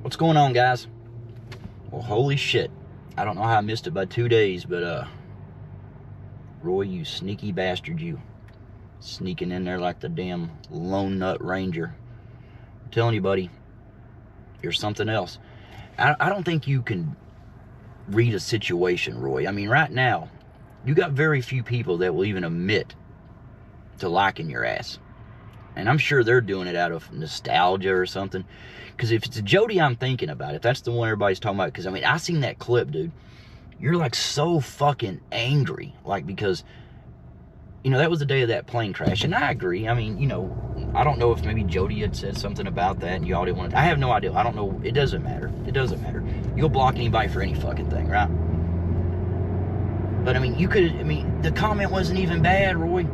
What's going on, guys? Well, holy shit. I don't know how I missed it by 2 days, but, Roy, you sneaky bastard, you. Sneaking in there like the damn lone nut ranger. I'm telling you, buddy, you're something else. I don't think you can read a situation, Roy. I mean, right now, you got very few people that will even admit to liking your ass. And I'm sure they're doing it out of nostalgia or something. Because if it's a Jody I'm thinking about, if that's the one everybody's talking about, because, I mean, I seen that clip, dude. You're, like, so fucking angry. Like, because, you know, that was the day of that plane crash. And I agree. I mean, you know, I don't know if maybe Jody had said something about that and you all didn't want to. I have no idea. I don't know. It doesn't matter. It doesn't matter. You'll block anybody for any fucking thing, right? But, I mean, the comment wasn't even bad, Roy.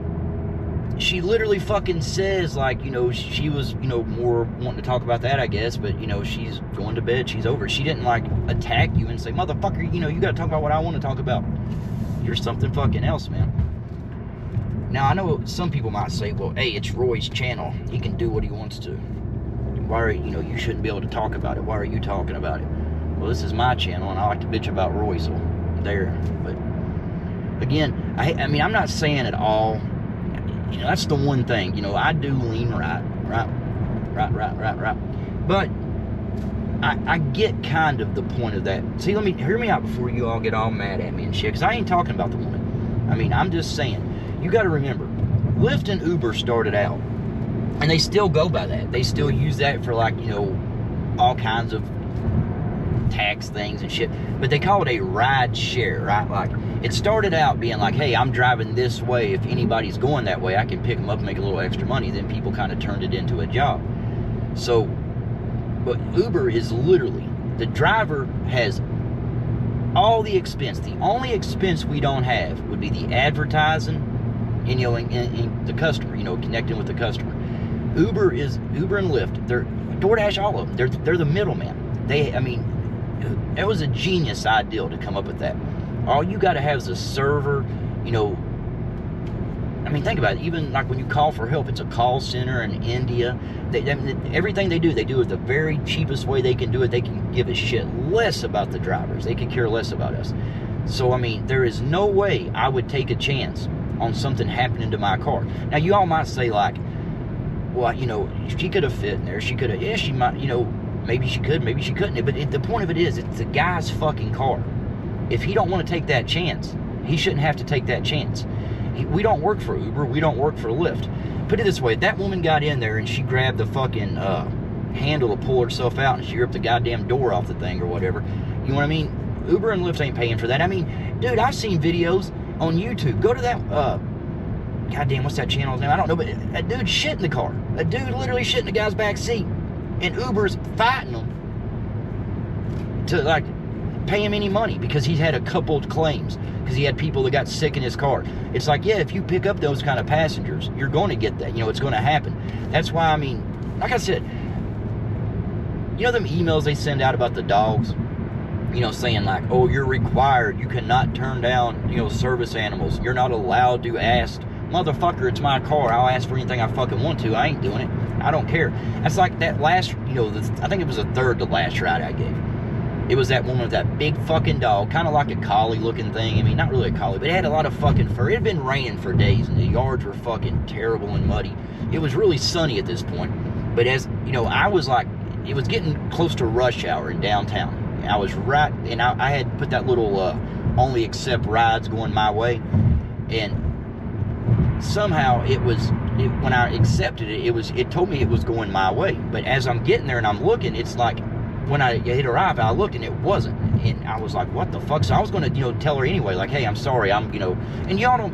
She literally fucking says, like, you know, she was, you know, more wanting to talk about that, I guess, but, you know, she's going to bed, she's over. She didn't, like, attack you and say, motherfucker, you know, you gotta talk about what I want to talk about. You're something fucking else, man. Now, I know some people might say, well, hey, it's Roy's channel. He can do what he wants to. Why are you know, you shouldn't be able to talk about it. Why are you talking about it? Well, this is my channel, and I like to bitch about Roy, so there. But, again, I mean, I'm not saying at all. You know, that's the one thing. You know, I do lean right. But I get kind of the point of that. See, hear me out before you all get all mad at me and shit, because I ain't talking about the woman. I mean, I'm just saying, you got to remember, Lyft and Uber started out, and they still go by that. They still use that for, like, you know, all kinds of tax things and shit, but they call it a ride share, right? Like, it started out being like, hey, I'm driving this way, if anybody's going that way, I can pick them up and make a little extra money. Then people kind of turned it into a job. So, but Uber is literally, the driver has all the expense. The only expense we don't have would be the advertising and, you know, and the customer, you know, connecting with the customer. Uber and Lyft, they're DoorDash, all of them, they're the middleman. I mean, it was a genius idea to come up with that. All you got to have is a server, you know. I mean, think about it. Even like when you call for help, it's a call center in India. Everything they do it the very cheapest way they can do it. They can give a shit less about the drivers. They can care less about us. So, I mean, there is no way I would take a chance on something happening to my car. Now, you all might say, like, well, you know, she could have fit in there. She could have, yeah, she might, you know, maybe she could, maybe she couldn't. But the point of it is, it's the guy's fucking car. If he don't want to take that chance, he shouldn't have to take that chance. We don't work for Uber. We don't work for Lyft. Put it this way. That woman got in there and she grabbed the fucking handle to pull herself out, and she ripped the goddamn door off the thing or whatever. You know what I mean? Uber and Lyft ain't paying for that. I mean, dude, I've seen videos on YouTube. Go to that, goddamn, what's that channel's name? I don't know, but a dude shit in the car. A dude literally shit in the guy's back seat. And Uber's fighting them to, like, pay him any money because he's had a couple claims, because he had people that got sick in his car. It's like, yeah, if you pick up those kind of passengers, you're going to get that. You know, it's going to happen. That's why, I mean, like I said, you know them emails they send out about the dogs? You know, saying like, oh, you're required. You cannot turn down, you know, service animals. You're not allowed to ask. Motherfucker, it's my car. I'll ask for anything I fucking want to. I ain't doing it. I don't care. That's like that last, you know, I think it was the third to last ride I gave. It was that woman with that big fucking dog, kind of like a collie looking thing. I mean, not really a collie, but it had a lot of fucking fur. It had been raining for days, and the yards were fucking terrible and muddy. It was really sunny at this point. But as, you know, I was like, it was getting close to rush hour in downtown. I was right, and I had put that little only accept rides going my way. And somehow when I accepted it, it told me it was going my way. But as I'm getting there and I'm looking, it's like, when I hit arrive, I looked and it wasn't. And I was like, what the fuck? So I was going to, you know, tell her anyway, like, hey, I'm sorry. I'm, you know, and y'all don't,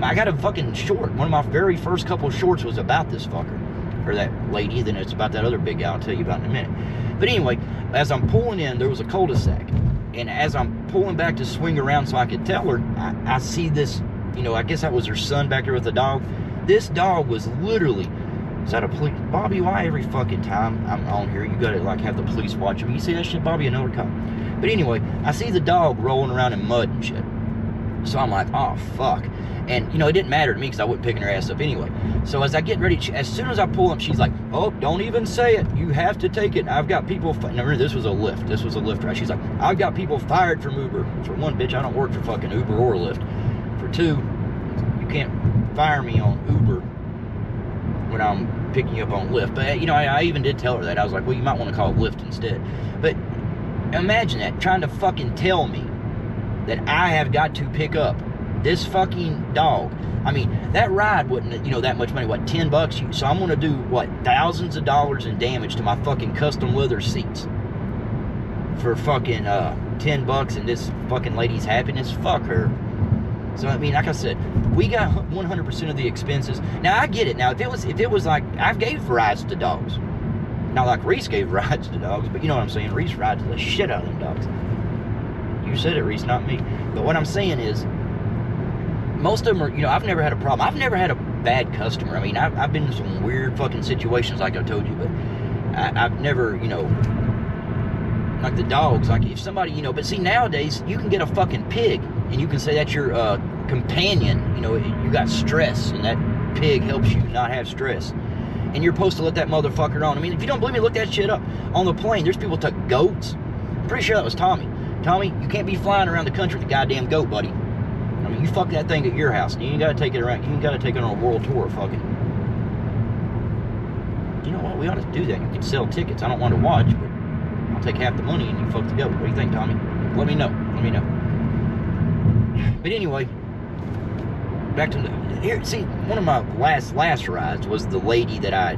I got a fucking short. One of my very first couple of shorts was about this fucker, or that lady. Then it's about that other big guy I'll tell you about in a minute. But anyway, as I'm pulling in, there was a cul-de-sac. And as I'm pulling back to swing around so I could tell her, I see this, you know, I guess that was her son back there with the dog. This dog was literally, is that a police? Bobby, why every fucking time I'm on here, you gotta, like, have the police watching me? You see that shit, Bobby? Another cop. But anyway, I see the dog rolling around in mud and shit. So I'm like, oh, fuck. And, it didn't matter to me because I wasn't picking her ass up anyway. So as I get ready, as soon as I pull up, she's like, oh, don't even say it. You have to take it. I've got people... Now, remember, this was a Lyft. This was a Lyft ride. She's like, I've got people fired from Uber. For one, bitch, I don't work for fucking Uber or Lyft. For two, you can't fire me on Uber when I'm picking you up on Lyft. But, I even did tell her that. I was like, well, you might want to call Lyft instead. But imagine that, trying to fucking tell me that I have got to pick up this fucking dog. I mean, that ride wasn't, that much money. What, $10? So I'm going to do, what, thousands of dollars in damage to my fucking custom leather seats for fucking $10 and this fucking lady's happiness? Fuck her. So, I mean, like I said, we got 100% of the expenses. Now, I get it. Now, if it was like, I gave rides to dogs. Not like Reese gave rides to dogs, but you know what I'm saying? Reese rides the shit out of them dogs. You said it, Reese, not me. But what I'm saying is, most of them are, I've never had a problem. I've never had a bad customer. I mean, I've been in some weird fucking situations, like I told you, but I've never, like the dogs, like if somebody, but see, nowadays, you can get a fucking pig, and you can say that's your companion. You got stress, and that pig helps you not have stress. And you're supposed to let that motherfucker on. I mean, if you don't believe me, look that shit up. On the plane, there's people took goats. I'm pretty sure that was Tommy. Tommy, you can't be flying around the country with a goddamn goat, buddy. I mean, you fuck that thing at your house, and you ain't gotta take it around. You ain't gotta take it on a world tour, fucking. You know what? We ought to do that. You could sell tickets. I don't want to watch, but I'll take half the money and you fuck the goat. What do you think, Tommy? Let me know. Let me know. But anyway, back to here. See, one of my last rides was the lady that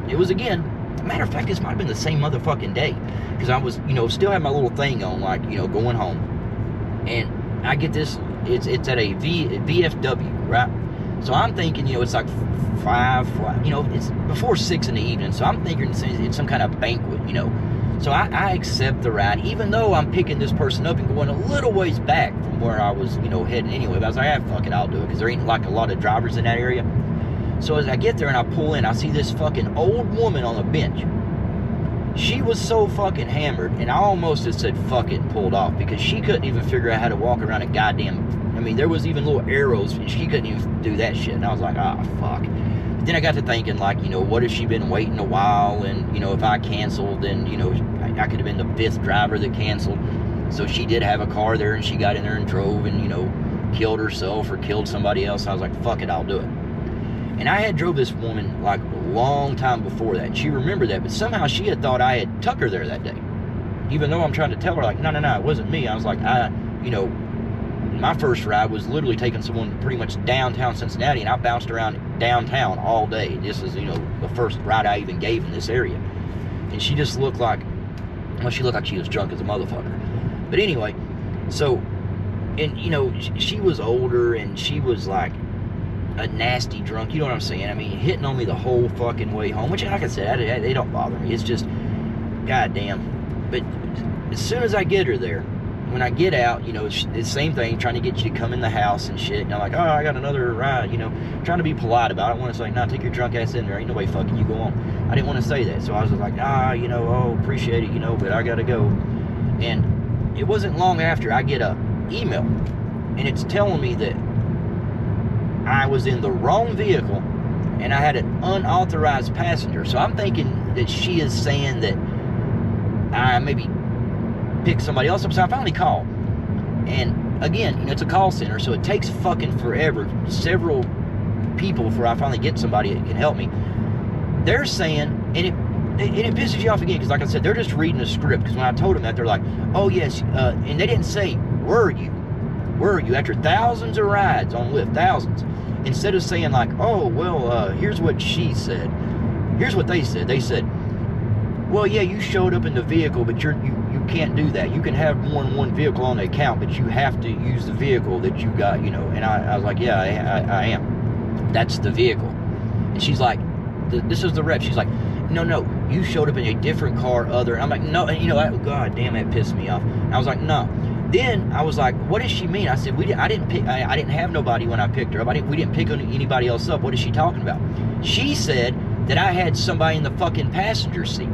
it was again. Matter of fact, this might have been the same motherfucking day, because I was, still had my little thing on, like, going home, and I get this. It's at a VFW, right? So I'm thinking, it's like 5, it's before 6 in the evening. So I'm thinking it's some kind of banquet, So I accept the ride, even though I'm picking this person up and going a little ways back from where I was, heading anyway. But I was like, fuck it, I'll do it, because there ain't like a lot of drivers in that area. So as I get there and I pull in, I see this fucking old woman on a bench. She was so fucking hammered, and I almost just said fuck it and pulled off, because she couldn't even figure out how to walk around a goddamn... I mean, there was even little arrows, and she couldn't even do that shit. And I was like, fuck. But then I got to thinking, like, what if she been waiting a while, and, if I canceled, then, I could have been the 5th driver that canceled. So she did have a car there, and she got in there and drove and, killed herself or killed somebody else. I was like, fuck it, I'll do it. And I had drove this woman like a long time before that. She remembered that, but somehow she had thought I had took her there that day. Even though I'm trying to tell her, like, no, it wasn't me. I was like, my first ride was literally taking someone pretty much downtown Cincinnati, and I bounced around downtown all day. This is, the first ride I even gave in this area. And she just looked like, she looked like she was drunk as a motherfucker. But anyway, so, and, she was older, and she was like, a nasty drunk, you know what I'm saying? I mean, hitting on me the whole fucking way home, which, like I said, they don't bother me. It's just, goddamn. But as soon as I get her there, when I get out, it's the same thing, trying to get you to come in the house and shit. And I'm like, oh, I got another ride, trying to be polite about it. I want to say, nah, take your drunk ass in there. Ain't nobody fucking you, go on. I didn't want to say that. So I was like, appreciate it, but I got to go. And it wasn't long after I get a email, and it's telling me that I was in the wrong vehicle and I had an unauthorized passenger. So I'm thinking that she is saying that I maybe picked somebody else up. So I finally called. And again, it's a call center, so it takes fucking forever. Several people before I finally get somebody that can help me. They're saying, and it pisses you off again, because like I said, they're just reading a script. Because when I told them that, they're like, oh yes, and they didn't say, were you? After thousands of rides on Lyft, thousands. Instead of saying like, oh, well, here's what she said. Here's what they said. They said, well, yeah, you showed up in the vehicle, but you can't do that. You can have more than one vehicle on the account, but you have to use the vehicle that you got, And I was like, yeah, I am. That's the vehicle. And she's like, this is the rep. She's like, no, you showed up in a different car, I'm like, no, and God damn, that pissed me off. And I was like, no. Then I was like, what does she mean? I said, I didn't have nobody when I picked her up. We didn't pick anybody else up. What is she talking about? She said that I had somebody in the fucking passenger seat.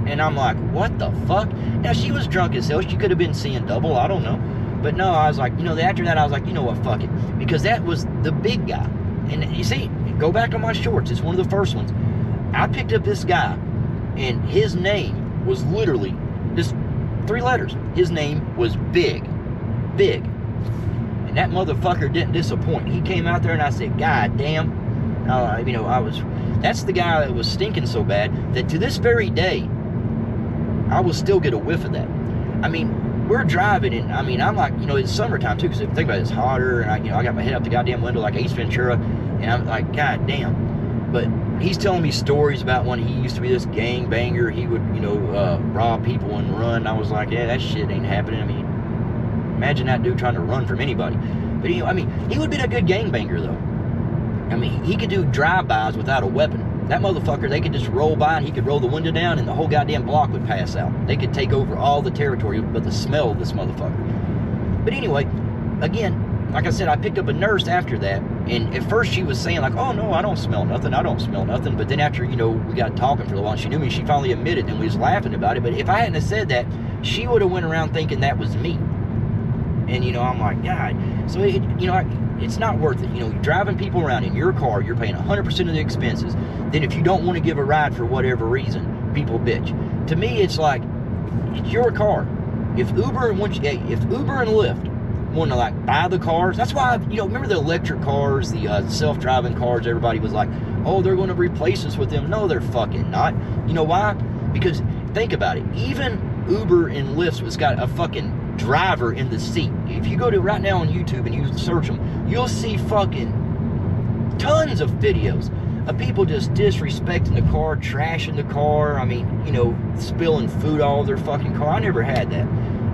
And I'm like, what the fuck? Now, she was drunk as hell. She could have been seeing double. I don't know. But no, I was like, after that, I was like, you know what, fuck it. Because that was the big guy. And you see, go back to my shorts. It's one of the first ones. I picked up this guy, and his name was literally just 3 letters. His name was Big. Big. And that motherfucker didn't disappoint. He came out there, and I said, God damn. That's the guy that was stinking so bad that to this very day, I will still get a whiff of that. I mean, we're driving, and I'm like, it's summertime too, because if you think about it, it's hotter, and I got my head up the goddamn window like Ace Ventura, and I'm like, God damn. But he's telling me stories about when he used to be this gangbanger. He would, rob people and run. I was like, yeah, that shit ain't happening. I mean, imagine that dude trying to run from anybody. But he would be a good gangbanger though. I mean, he could do drive-bys without a weapon. That motherfucker, they could just roll by and he could roll the window down and the whole goddamn block would pass out. They could take over all the territory with the smell of this motherfucker. But anyway, again, like I said, I picked up a nurse after that, and at first she was saying like, oh no, I don't smell nothing. But then after, we got talking for a while, she knew me, she finally admitted, and we was laughing about it. But if I hadn't have said that, she would have went around thinking that was me. And, I'm like, God. So, it's not worth it. You're driving people around in your car, you're paying 100% of the expenses. Then if you don't want to give a ride for whatever reason, people bitch. To me, it's like, it's your car. If Uber and Lyft want to, like, buy the cars, that's why, remember the electric cars, the self-driving cars, everybody was like, oh, they're going to replace us with them. No, they're fucking not. You know why? Because, think about it. Even Uber and Lyft has got a fucking driver in the seat. If you go to right now on YouTube and you search them, you'll see fucking tons of videos of people just disrespecting the car, trashing the car. I mean, spilling food all over their fucking car. I never had that.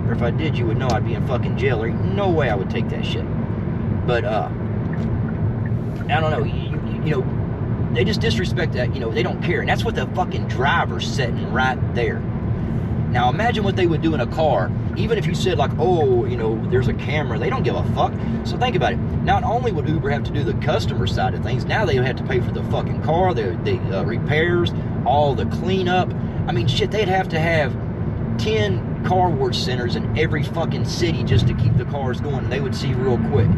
Or if I did, you would know I'd be in fucking jail. There ain't no way I would take that shit. But, I don't know. They just disrespect that. They don't care. And that's what the fucking driver's setting right there. Now imagine what they would do in a car, even if you said like, oh, there's a camera. They don't give a fuck. So think about it. Not only would Uber have to do the customer side of things, now they would have to pay for the fucking car, the repairs, all the cleanup. I mean, shit, they'd have to have 10 car wash centers in every fucking city just to keep the cars going, and they would see real quick.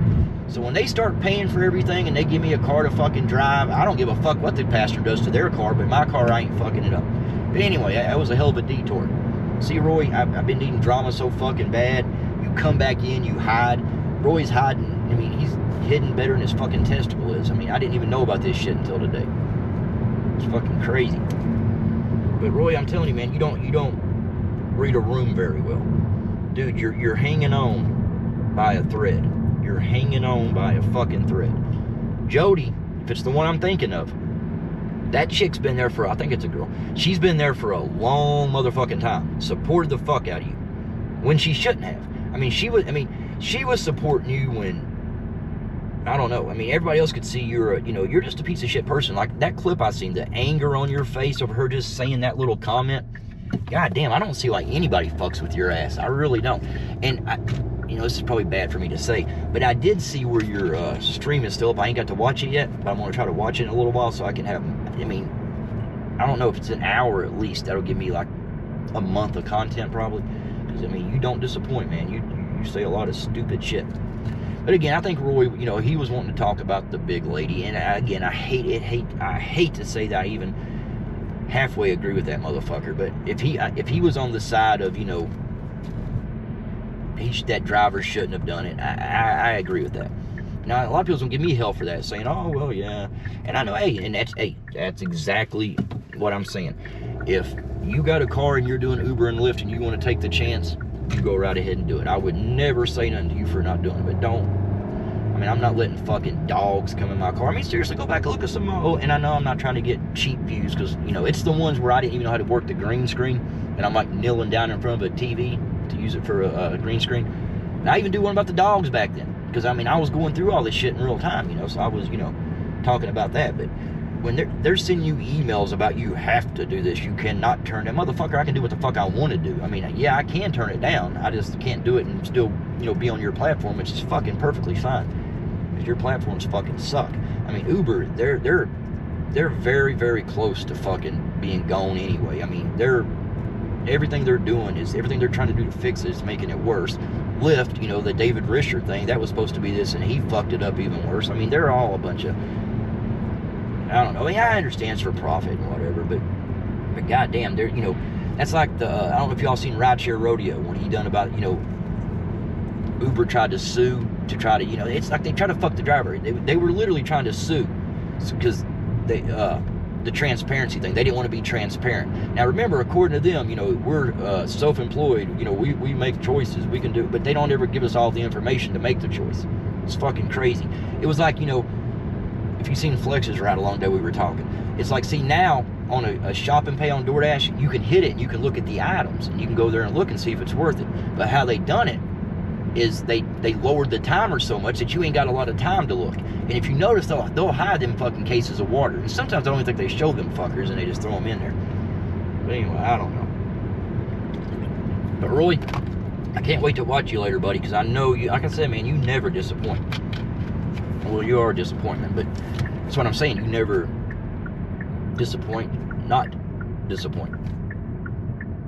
So when they start paying for everything and they give me a car to fucking drive, I don't give a fuck what the passenger does to their car, but my car, I ain't fucking it up. But anyway, that was a hell of a detour. See, Roy, I've been needing drama so fucking bad. You come back in, you hide. Roy's hiding. I mean, he's hidden better than his fucking testicle is. I mean, I didn't even know about this shit until today. It's fucking crazy. But Roy, I'm telling you, man, you don't read a room very well. Dude, you're hanging on by a thread. You're hanging on by a fucking thread. Jody, if it's the one I'm thinking of, that chick's been there for, I think it's a girl. She's been there for a long motherfucking time. Supported the fuck out of you. When she shouldn't have. I mean, she was supporting you when, I don't know. I mean, everybody else could see you're just a piece of shit person. Like that clip I seen, the anger on your face over her just saying that little comment. God damn, I don't see why anybody fucks with your ass. I really don't. And this is probably bad for me to say, but I did see where your stream is still up. I ain't got to watch it yet, but I'm going to try to watch it in a little while so I can have, I don't know if it's an hour at least. That'll give me like a month of content probably. Because, you don't disappoint, man. You say a lot of stupid shit. But again, I think Roy, he was wanting to talk about the big lady. And again, I hate to say that I even halfway agree with that motherfucker. But if he was on the side of, that driver shouldn't have done it, I agree with that. Now, a lot of people's gonna give me hell for that, saying, oh, well, yeah. And I know, that's exactly what I'm saying. If you got a car and you're doing Uber and Lyft and you want to take the chance, you go right ahead and do it. I would never say nothing to you for not doing it, but don't. I'm not letting fucking dogs come in my car. Seriously, go back and look at some, and I know I'm not trying to get cheap views, because, it's the ones where I didn't even know how to work the green screen, and I'm like kneeling down in front of a TV to use it for a green screen. And I even do one about the dogs back then, because I was going through all this shit in real time, so I was, talking about that. But when they're sending you emails about you have to do this, you cannot turn that, motherfucker, I can do what the fuck I want to do. Yeah, I can turn it down, I just can't do it and still, be on your platform, which is fucking perfectly fine, because your platforms fucking suck. Uber, they're very, very close to fucking being gone anyway. everything they're doing is, everything they're trying to do to fix it is making it worse. Lyft, you know, the David Risher thing, that was supposed to be this, and he fucked it up even worse. I mean, they're all a bunch of, I don't know. I mean, I understand it's for profit and whatever, but goddamn, they're, you know, that's like the, I don't know if y'all seen Rideshare Rodeo, when he done about, you know, Uber tried to sue to try to, you know, it's like they try to fuck the driver. They were literally trying to sue because they, the transparency thing, they didn't want to be transparent. Now remember, according to them, you know, we're self-employed, you know, we make choices, we can do, but they don't ever give us all the information to make the choice. It's fucking crazy. It was like, you know, if you've seen Flex's Ride Along Day we were talking, it's like, see, now on a shop and pay on DoorDash, you can hit it and you can look at the items and you can go there and look and see if it's worth it. But how they done it is they lowered the timer so much that you ain't got a lot of time to look. And if you notice, they'll hide them fucking cases of water. And sometimes I don't even think they show them fuckers and they just throw them in there. But anyway, I don't know. But Roy, I can't wait to watch you later, buddy, because I know you, like I said, man, you never disappoint. Well, you are a disappointment, but that's what I'm saying. You never disappoint, not disappoint.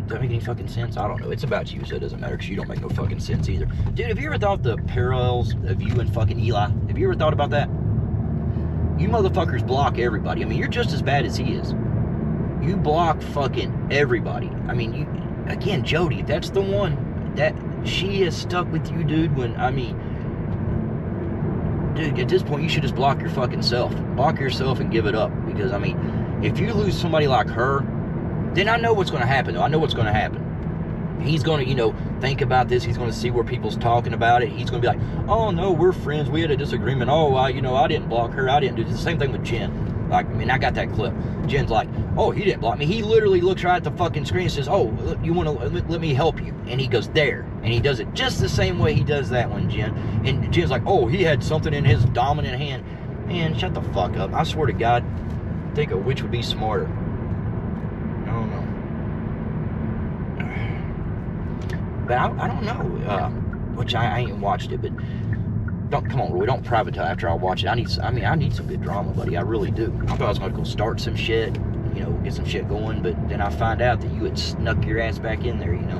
Does that make any fucking sense? I don't know. It's about you, so it doesn't matter, because you don't make no fucking sense either. Dude, have you ever thought the parallels of you and fucking Eli? Have you ever thought about that? You motherfuckers block everybody. I mean, you're just as bad as he is. You block fucking everybody. I mean, you, again, Jody, that's the one that she is stuck with you, dude, when, I mean, dude, at this point, you should just block your fucking self. Block yourself and give it up. Because, I mean, if you lose somebody like her, then I know what's going to happen, though. I know what's going to happen. He's going to, you know, think about this. He's going to see where people's talking about it. He's going to be like, oh, no, we're friends. We had a disagreement. Oh, you know, I didn't block her. I didn't do the same thing with Jen. Like, I mean, I got that clip. Jen's like, oh, he didn't block me. He literally looks right at the fucking screen and says, oh, you want to let me help you? And he goes, there. And he does it just the same way he does that one, Jen. And Jen's like, oh, he had something in his dominant hand. Man, shut the fuck up. I swear to God, think of which would be smarter. I don't know. But I don't know. Which I ain't watched it, but don't, come on, Roy, don't privatize after I watch it. I need some good drama, buddy. I really do. I thought I was going to go start some shit, you know, get some shit going, but then I find out that you had snuck your ass back in there, you know.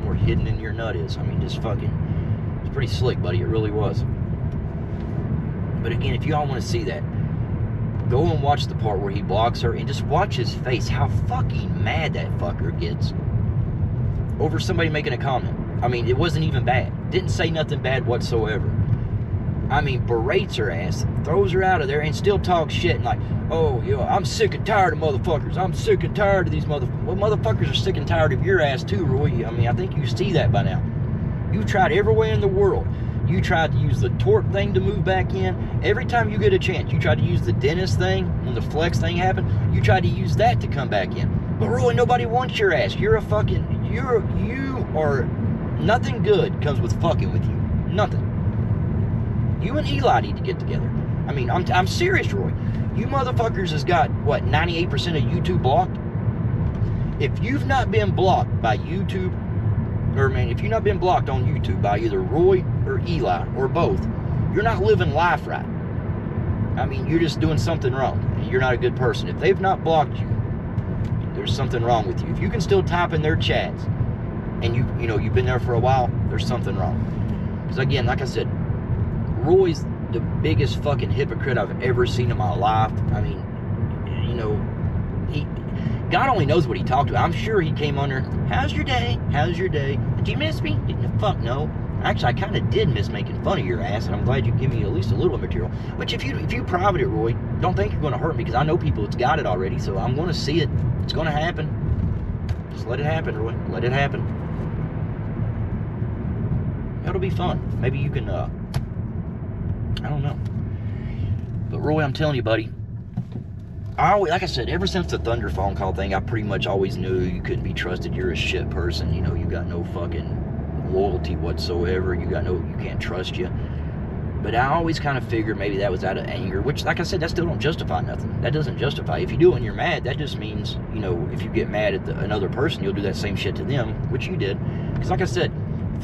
More hidden than your nut is. I mean, just fucking, it's pretty slick, buddy. It really was. But again, if you all want to see that, go and watch the part where he blocks her and just watch his face, how fucking mad that fucker gets over somebody making a comment. I mean, it wasn't even bad. Didn't say nothing bad whatsoever. I mean, berates her ass, throws her out of there, and still talks shit and like, oh, you know, I'm sick and tired of motherfuckers. I'm sick and tired of these motherfuckers. Well, motherfuckers are sick and tired of your ass too, Roy. I mean, I think you see that by now. You tried every way in the world. You tried to use the tort thing to move back in. Every time you get a chance, you tried to use the dentist thing when the flex thing happened. You tried to use that to come back in. But Roy, nobody wants your ass. You're a fucking, you are, nothing good comes with fucking with you. Nothing. You and Eli need to get together. I mean, I'm serious, Roy. You motherfuckers has got, what, 98% of YouTube blocked? If you've not been blocked by YouTube, or man, if you've not been blocked on YouTube by either Roy or Eli or both, you're not living life right. I mean, you're just doing something wrong. And you're not a good person. If they've not blocked you, there's something wrong with you. If you can still type in their chats, and you know you've been there for a while, there's something wrong. Because again, like I said, Roy's the biggest fucking hypocrite I've ever seen in my life. I mean, you know, God only knows what he talked to. I'm sure he came under, how's your day? How's your day? Did you miss me? Fuck no. Actually, I kind of did miss making fun of your ass, and I'm glad you give me at least a little material. But if you private it, Roy, don't think you're going to hurt me, because I know people that's got it already, so I'm going to see it. It's going to happen. Just let it happen, Roy. Let it happen. It'll be fun. Maybe you can, I don't know. But Roy, I'm telling you, buddy, like I said, ever since the Thunder phone call thing, I pretty much always knew you couldn't be trusted. You're a shit person. You know, you got no fucking loyalty whatsoever. You can't trust you. But I always kind of figured maybe that was out of anger, which, like I said, that still don't justify nothing. That doesn't justify. If you do it when you're mad, that just means, you know, if you get mad at another person, you'll do that same shit to them, which you did. Because like I said,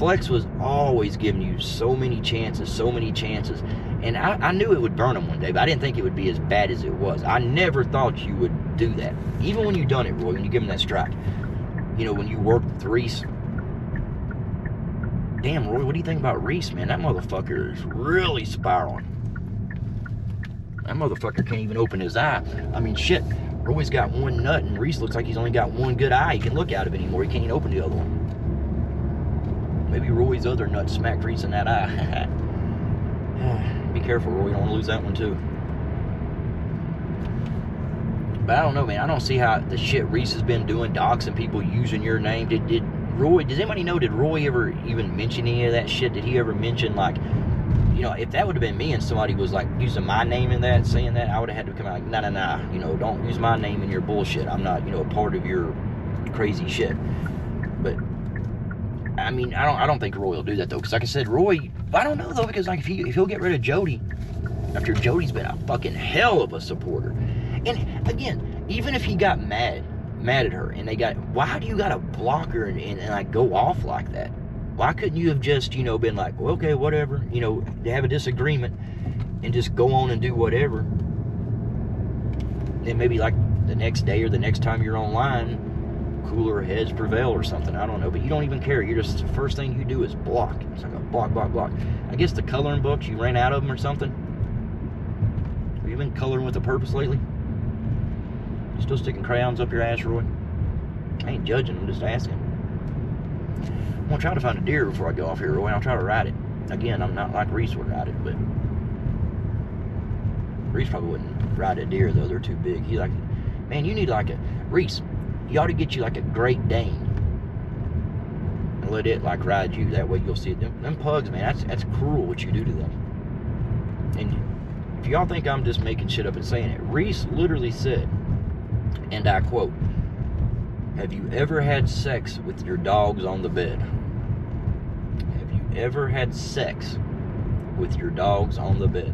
Flex was always giving you so many chances. And I knew it would burn him one day, but I didn't think it would be as bad as it was. I never thought you would do that. Even when you done it, Roy, when you give him that strike. You know, when you worked with Reese. Damn, Roy, what do you think about Reese, man? That motherfucker is really spiraling. That motherfucker can't even open his eye. I mean, shit. Roy's got one nut, and Reese looks like he's only got one good eye he can look out of anymore. He can't even open the other one. Maybe Roy's other nut smacked Reese in that eye. Be careful, Roy. You don't want to lose that one, too. But I don't know, man. I don't see how the shit Reese has been doing, doxing people, using your name. Did Roy, does anybody know, did Roy ever even mention any of that shit? Did he ever mention, like, you know, if that would have been me and somebody was, like, using my name in that, saying that, I would have had to come out, like, nah, you know, don't use my name in your bullshit. I'm not, you know, a part of your crazy shit. But, I mean, I don't think Roy will do that, though, because, like I said, Roy, I don't know, though, because, like, if he'll get rid of Jody, after Jody's been a fucking hell of a supporter. And, again, even if he got mad at her, and why do you gotta block her and like, go off like that? Why couldn't you have just, you know, been like, well, okay, whatever, you know, have a disagreement and just go on and do whatever? Then maybe like the next day or the next time you're online, cooler heads prevail or something. I don't know, but you don't even care. You're just, the first thing you do is block. It's like a block. I guess the coloring books, you ran out of them or something. Have you been coloring with a purpose lately? You still sticking crayons up your ass, Roy? I ain't judging, I'm just asking. I'm gonna try to find a deer before I go off here, Roy. I'll try to ride it. Again, I'm not like Reese would ride it, but Reese probably wouldn't ride a deer, though. They're too big. He like, man, you need like Reese, you ought to get you like a Great Dane and let it like ride you. That way you'll see it. Them pugs, man, that's cruel what you do to them. And if y'all think I'm just making shit up and saying it, Reese literally said, and I quote, "Have you ever had sex with your dogs on the bed? Have you ever had sex with your dogs on the bed?"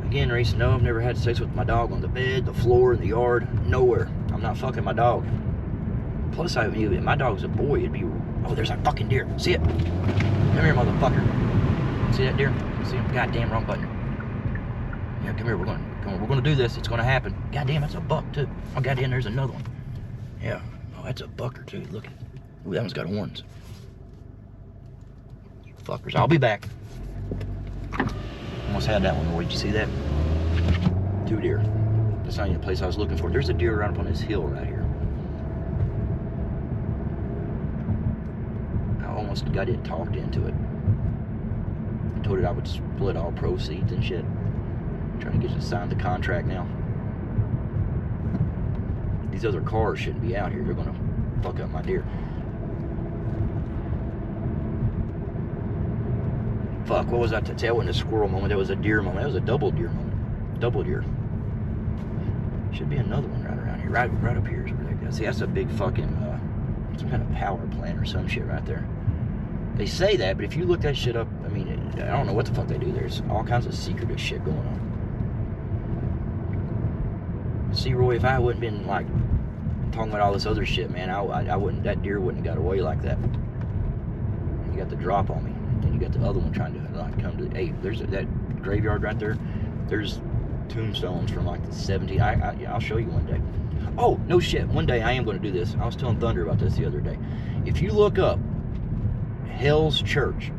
Again, Reese, no, I've never had sex with my dog on the bed, the floor, in the yard, nowhere. I'm not fucking my dog. Plus, if my dog's a boy, it'd be, oh, there's a fucking deer. See it? Come here, motherfucker. See that deer? See him? Goddamn, wrong button. Yeah, come here, we're gonna do this. It's gonna happen. Goddamn, that's a buck too. Oh, goddamn, there's another one. Yeah. Oh, that's a buck or two. Look. Ooh, that one's got horns. You fuckers. I'll be back. Almost had that one, Roy. Did you see that? 2 deer. That's not even the place I was looking for. There's a deer right up on this hill right here. I almost got it talked into it. I told it I would split all proceeds and shit. Trying to get you to sign the contract now. These other cars shouldn't be out here. They're gonna fuck up my deer. Fuck, what was that? That wasn't a squirrel moment. That was a deer moment. That was a double deer moment. Double deer. Should be another one right around here. Right up here is where they go. See, that's a big fucking some kind of power plant or some shit right there. They say that, but if you look that shit up, I mean, I don't know what the fuck they do. There's all kinds of secretive shit going on. See, Roy, if I wouldn't been like talking about all this other shit, man, I wouldn't. That deer wouldn't have got away like that. You got the drop on me, then you got the other one trying to like come to. Hey, there's that graveyard right there. There's tombstones from like the 70s. I'll show you one day. Oh no shit! One day I am going to do this. I was telling Thunder about this the other day. If you look up Hell's Church,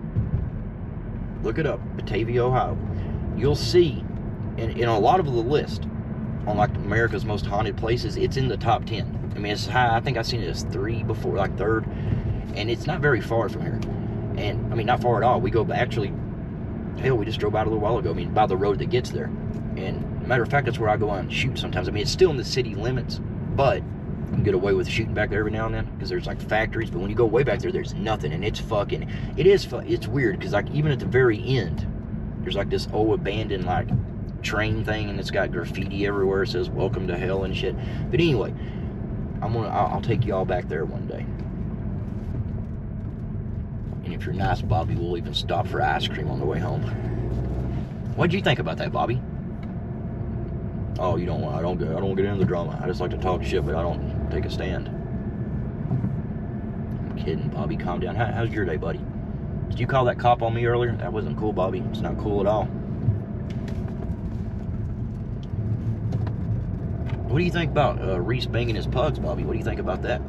look it up, Batavia, Ohio, you'll see in a lot of the list on like America's most haunted places, it's in the top 10. I mean, it's high. I think I've seen it as 3 before, like 3rd, and it's not very far from here. And I mean, not far at all. We go back, actually, hell, we just drove out a little while ago. I mean, by the road that gets there. And matter of fact, that's where I go out and shoot sometimes. I mean, it's still in the city limits, but you can get away with shooting back there every now and then because there's like factories. But when you go way back there, there's nothing, and it's fucking. It's weird because like even at the very end, there's like this old abandoned like train thing, and it's got graffiti everywhere. It says "Welcome to Hell" and shit. But anyway, I'll take y'all back there one day. And if you're nice, Bobby, we'll even stop for ice cream on the way home. What'd you think about that, Bobby? Oh, you don't want? I don't get into the drama. I just like to talk shit, but I don't take a stand. I'm kidding, Bobby. Calm down. How's your day, buddy? Did you call that cop on me earlier? That wasn't cool, Bobby. It's not cool at all. What do you think about Reese banging his pugs, Bobby? What do you think about that?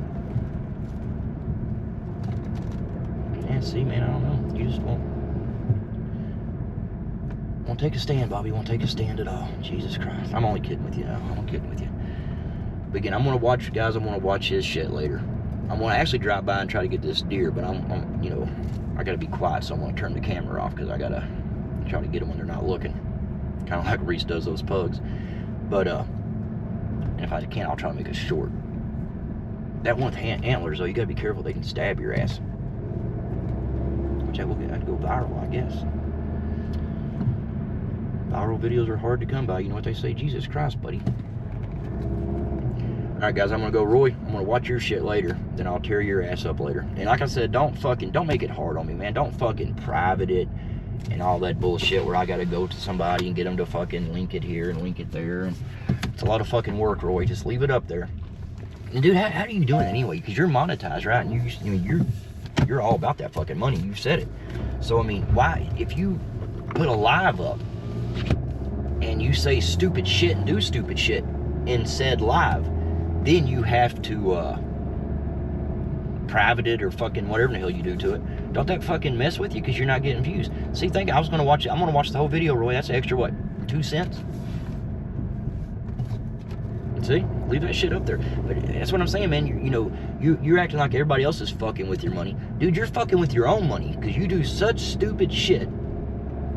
Yeah, see, man, I don't know. You just won't take a stand, Bobby. Won't take a stand at all. Jesus Christ. I'm only kidding with you. I'm kidding with you. But again, I'm going to watch, guys, I'm going to watch his shit later. I'm going to actually drive by and try to get this deer, but I'm you know, I got to be quiet, so I'm going to turn the camera off because I got to try to get them when they're not looking. Kind of like Reese does those pugs. But, and if I can, I'll try to make it short. That one with antlers, though, you gotta be careful. They can stab your ass. Which I'd go viral, I guess. Viral videos are hard to come by. You know what they say? Jesus Christ, buddy. Alright, guys, I'm gonna go, Roy. I'm gonna watch your shit later. Then I'll tear your ass up later. And like I said, don't make it hard on me, man. Don't fucking private it and all that bullshit where I gotta go to somebody and get them to fucking link it here and link it there. And it's a lot of fucking work, Roy. Just leave it up there. And dude, how are you doing it anyway? Because you're monetized, right? And you're all about that fucking money. You said it. So I mean, why? If you put a live up and you say stupid shit and do stupid shit in said live, then you have to private it or fucking whatever the hell you do to it. Don't that fucking mess with you because you're not getting views? See, I was gonna watch it. I'm gonna watch the whole video, Roy. That's an extra what? 2 cents? See, leave that shit up there. But that's what I'm saying, man. You're acting like everybody else is fucking with your money, dude. You're fucking with your own money because you do such stupid shit,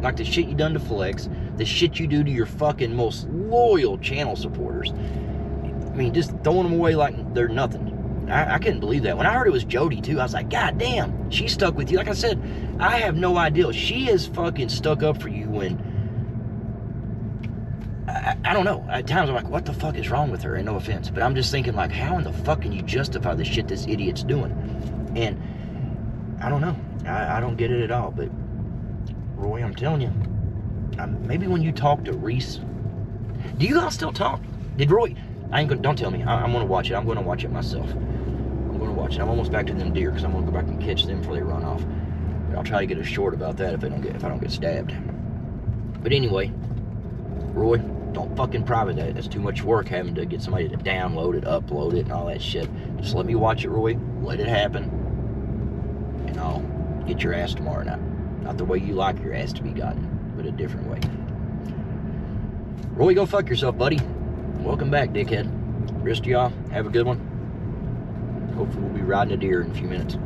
like the shit you done to Flex, the shit you do to your fucking most loyal channel supporters. I mean, just throwing them away like they're nothing. I couldn't believe that. When I heard it was Jody too, I was like, God damn, she stuck with you. Like I said, I have no idea. She is fucking stuck up for you when. I don't know. At times I'm like, what the fuck is wrong with her? And no offense, but I'm just thinking like, how in the fuck can you justify the shit this idiot's doing? And I don't know. I don't get it at all. But Roy, I'm telling you, maybe when you talk to Reese, do you guys still talk? Did Roy? Don't tell me. I'm gonna watch it. I'm gonna watch it myself. I'm gonna watch it. I'm almost back to them deer because I'm gonna go back and catch them before they run off. But I'll try to get a short about that if I don't get stabbed. But anyway, Roy, don't fucking private that. That's too much work having to get somebody to download it, upload it, and all that shit. Just let me watch it, Roy. Let it happen. And I'll get your ass tomorrow night. Not the way you like your ass to be gotten, but a different way. Roy, go fuck yourself, buddy. Welcome back, dickhead. Rest of y'all, have a good one. Hopefully we'll be riding a deer in a few minutes.